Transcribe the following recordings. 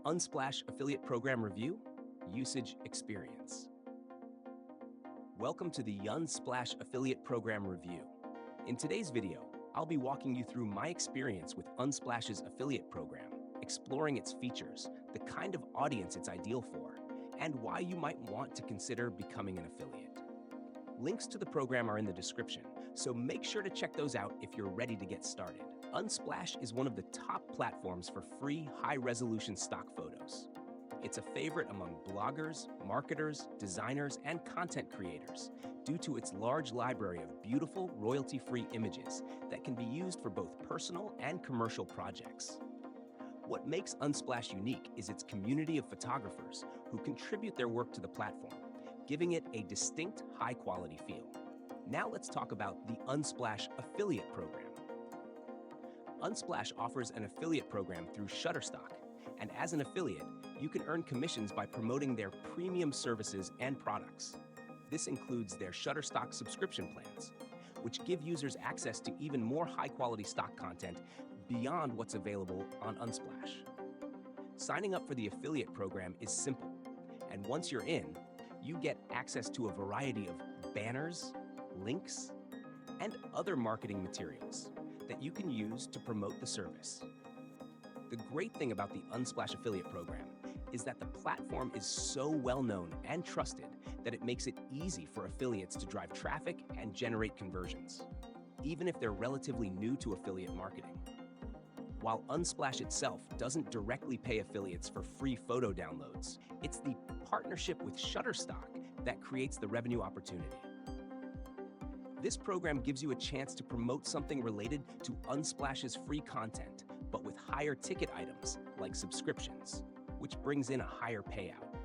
Unsplash Affiliate Program Review, Usage Experience. Welcome to the Unsplash Affiliate Program Review. In today's video, I'll be walking you through my experience with Unsplash's affiliate program, exploring its features, the kind of audience it's ideal for, and why you might want to consider becoming an affiliate. Links to the program are in the description, so make sure to check those out if you're ready to get started. Unsplash is one of the top platforms for free, high-resolution stock photos. It's a favorite among bloggers, marketers, designers, and content creators due to its large library of beautiful, royalty-free images that can be used for both personal and commercial projects. What makes Unsplash unique is its community of photographers who contribute their work to the platform, giving it a distinct, high-quality feel. Now let's talk about the Unsplash Affiliate Program. Unsplash offers an affiliate program through Shutterstock, and as an affiliate, you can earn commissions by promoting their premium services and products. This includes their Shutterstock subscription plans, which give users access to even more high-quality stock content beyond what's available on Unsplash. Signing up for the affiliate program is simple, and once you're in, you get access to a variety of banners, links, and other marketing materials that you can use to promote the service. The great thing about the Unsplash affiliate program is that the platform is so well known and trusted that it makes it easy for affiliates to drive traffic and generate conversions, even if they're relatively new to affiliate marketing. While Unsplash itself doesn't directly pay affiliates for free photo downloads, it's the partnership with Shutterstock that creates the revenue opportunity. This program gives you a chance to promote something related to Unsplash's free content, but with higher ticket items like subscriptions, which brings in a higher payout.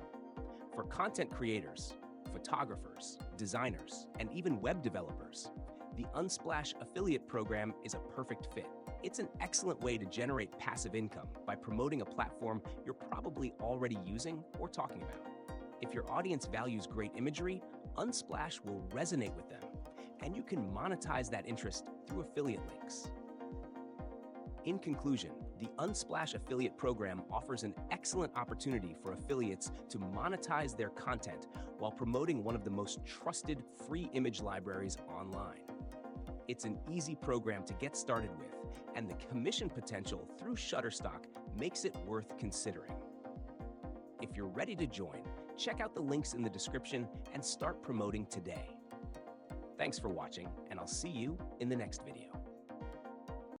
For content creators, photographers, designers, and even web developers, the Unsplash affiliate program is a perfect fit. It's an excellent way to generate passive income by promoting a platform you're probably already using or talking about. If your audience values great imagery, Unsplash will resonate with them, and you can monetize that interest through affiliate links. In conclusion, the Unsplash affiliate program offers an excellent opportunity for affiliates to monetize their content while promoting one of the most trusted free image libraries online. It's an easy program to get started with, and the commission potential through Shutterstock makes it worth considering. If you're ready to join, check out the links in the description and start promoting today. Thanks for watching, and I'll see you in the next video.